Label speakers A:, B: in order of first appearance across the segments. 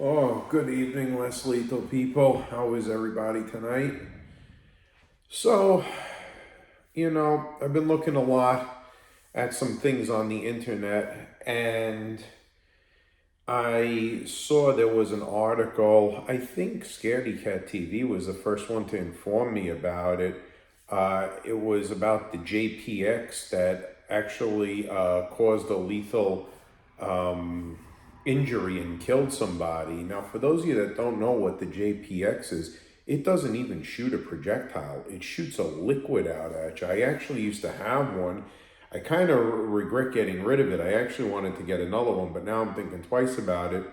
A: Oh, good evening, less lethal people. How is everybody tonight? So, I've been looking a lot at some things on the internet, and I saw there was an article. I think Scaredy Cat TV was the first one to inform me about it. It was about the JPX that actually caused a lethal um, injury and killed somebody. Now, for those of you that don't know what the JPX is, it doesn't even shoot a projectile. It shoots a liquid out at you. I actually used to have one. I kind of regret getting rid of it. I actually wanted to get another one, but now I'm thinking twice about it.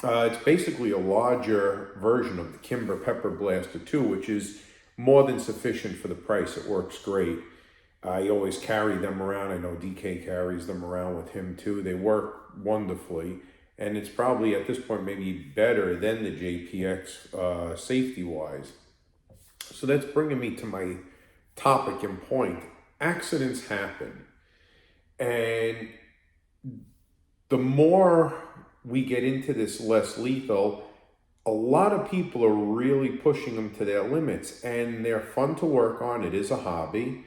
A: It's basically a larger version of the Kimber Pepper Blaster 2, which is more than sufficient for the price. It works great. I always carry them around. I know DK carries them around with him too. They work wonderfully. And it's probably at this point maybe better than the JPX safety-wise. So that's bringing me to my topic and point. Accidents happen. And the more we get into this less lethal, a lot of people are really pushing them to their limits. And they're fun to work on. It is a hobby.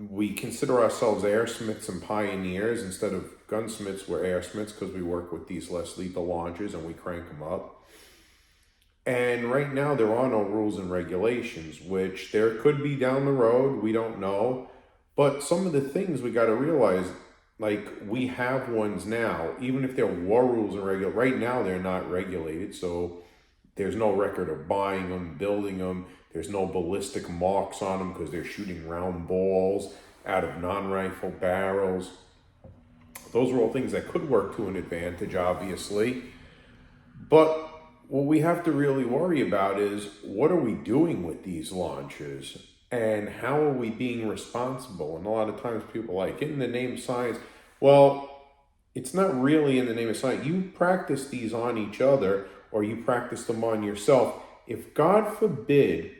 A: We consider ourselves airsmiths and pioneers. Instead of gunsmiths, we're airsmiths because we work with these less lethal launchers and we crank them up. And right now there are no rules and regulations, which there could be down the road. We don't know. But some of the things we got to realize, like we have ones now, even if there were rules and regulations, right now they're not regulated. So there's no record of buying them, building them. There's no ballistic marks on them because they're shooting round balls out of non-rifle barrels. Those are all things that could work to an advantage, obviously. But what we have to really worry about is what are we doing with these launches and how are we being responsible? And a lot of times people are like, in the name of science. Well, it's not really in the name of science. You practice these on each other or you practice them on yourself. If God forbid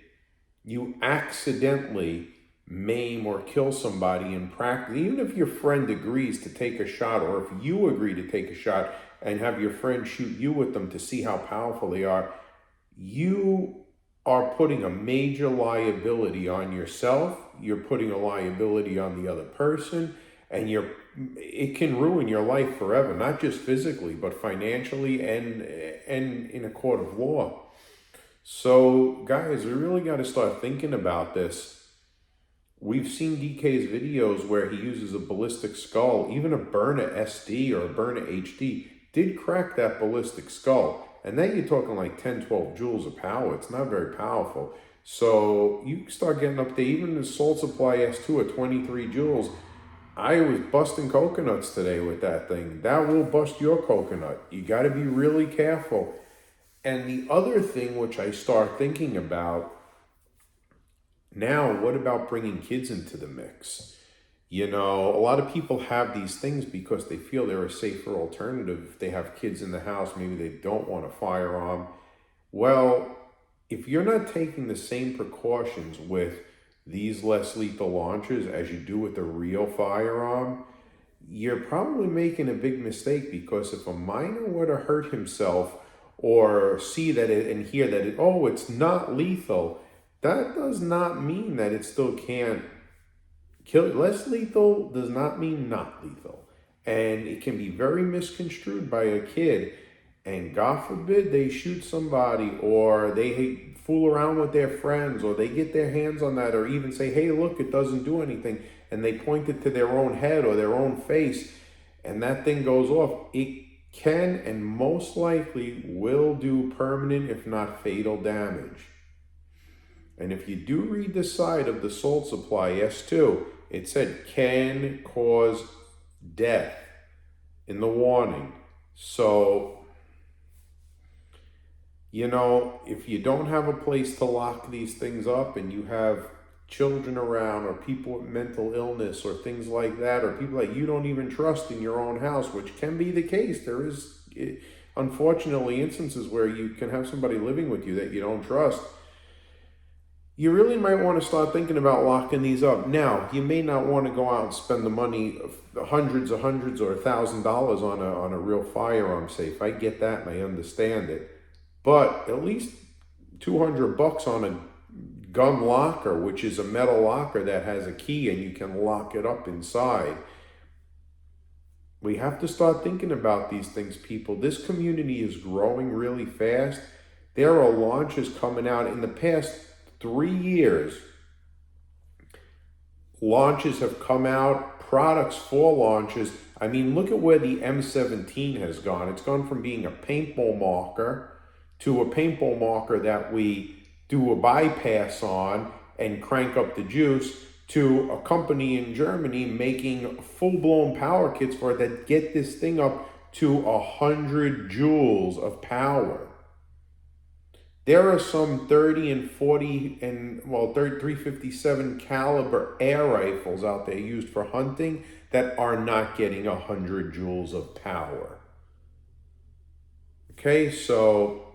A: you accidentally maim or kill somebody in practice, even if your friend agrees to take a shot, or if you agree to take a shot and have your friend shoot you with them to see how powerful they are, you are putting a major liability on yourself. You're putting a liability on the other person, and it can ruin your life forever, not just physically, but financially and in a court of law. So, guys, we really got to start thinking about this. We've seen DK's videos where he uses a ballistic skull. Even a Burner SD or a Burner HD did crack that ballistic skull. And then you're talking like 10, 12 joules of power. It's not very powerful. So you start getting up there, even the Salt Supply S2 at 23 joules. I was busting coconuts today with that thing. That will bust your coconut. You got to be really careful. And the other thing which I start thinking about now, what about bringing kids into the mix? A lot of people have these things because they feel they're a safer alternative. If they have kids in the house, maybe they don't want a firearm. Well, if you're not taking the same precautions with these less lethal launchers as you do with a real firearm, you're probably making a big mistake, because if a minor were to hurt himself or see that and hear that it's not lethal, that does not mean that it still can't kill. Less lethal does not mean not lethal. And it can be very misconstrued by a kid. And God forbid they shoot somebody, or they fool around with their friends, or they get their hands on that, or even say, hey, look, it doesn't do anything. And they point it to their own head or their own face, and that thing goes off. It can and most likely will do permanent, if not fatal, damage. And if you do read the side of the Salt Supply S2, it said can cause death in the warning. So, if you don't have a place to lock these things up, and you have children around, or people with mental illness, or things like that, or people that you don't even trust in your own house, which can be the case. There is, unfortunately, instances where you can have somebody living with you that you don't trust. you really might want to start thinking about locking these up. Now, you may not want to go out and spend the money of hundreds or $1,000 on a real firearm safe. I get that and I understand it. But at least $200 on a gun locker, which is a metal locker that has a key and you can lock it up inside. We have to start thinking about these things, people. This community is growing really fast. There are launches coming out in the past 3 years. Launches have come out, products for launches. I mean, look at where the M17 has gone. It's gone from being a paintball marker to a paintball marker that we do a bypass on and crank up the juice, to a company in Germany making full-blown power kits for it that get this thing up to 100 joules of power. There are some 30 and 40 and, well, 357 caliber air rifles out there used for hunting that are not getting 100 joules of power. Okay, so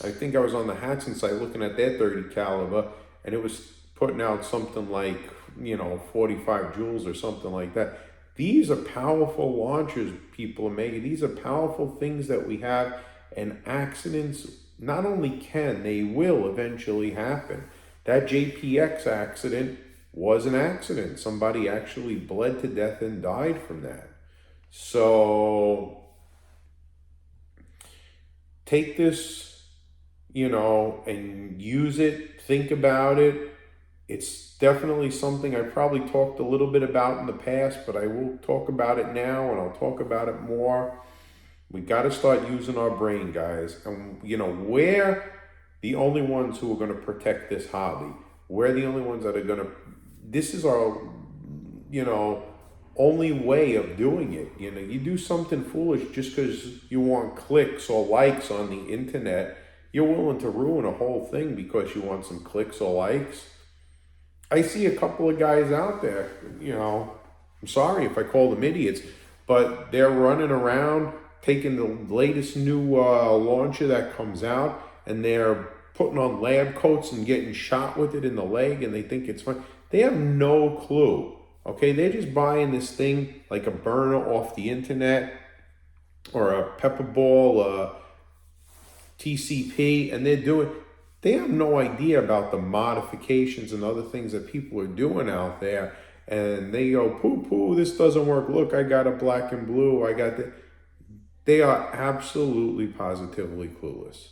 A: I think I was on the Hatson site looking at their 30 caliber, and it was putting out something like, 45 joules or something like that. These are powerful launchers people are making. These are powerful things that we have, and accidents not only can, they will eventually happen. That JPX accident was an accident. Somebody actually bled to death and died from that. So take this, and use it, think about it. It's definitely something I probably talked a little bit about in the past, but I will talk about it now, and I'll talk about it more. We got to start using our brain, guys. And, we're the only ones who are going to protect this hobby. We're the only ones that are going to, this is our, only way of doing it. You do something foolish just because you want clicks or likes on the internet. You're willing to ruin a whole thing because you want some clicks or likes. I see a couple of guys out there, I'm sorry if I call them idiots, but they're running around taking the latest new launcher that comes out, and they're putting on lab coats and getting shot with it in the leg, and they think it's fun. They have no clue, okay? They're just buying this thing like a burner off the internet or a pepper ball, TCP, and they have no idea about the modifications and other things that people are doing out there. And they go, poo, this doesn't work. Look, I got a black and blue. I got that. They are absolutely, positively clueless.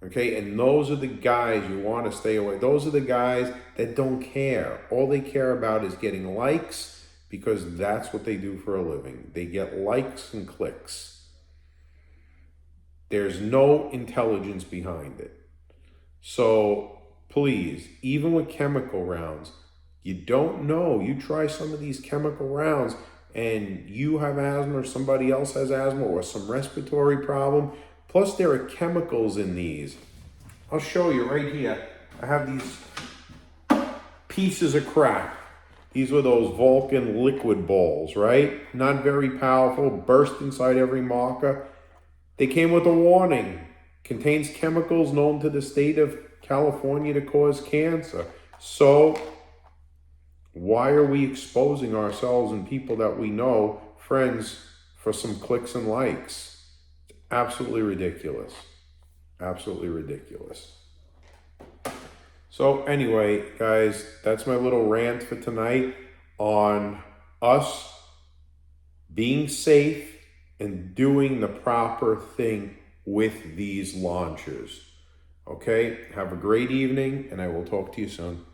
A: Okay, and those are the guys you want to stay away. Those are the guys that don't care. All they care about is getting likes, because that's what they do for a living. They get likes and clicks. There's no intelligence behind it. So please, even with chemical rounds, you don't know. You try some of these chemical rounds and you have asthma, or somebody else has asthma, or some respiratory problem. Plus there are chemicals in these. I'll show you right here. I have these pieces of crap. These were those Vulcan liquid balls, right? Not very powerful, burst inside every marker. They came with a warning. Contains chemicals known to the state of California to cause cancer. So why are we exposing ourselves and people that we know, friends, for some clicks and likes? It's absolutely ridiculous. Absolutely ridiculous. So anyway, guys, that's my little rant for tonight on us being safe and doing the proper thing with these launchers. Okay, have a great evening, and I will talk to you soon.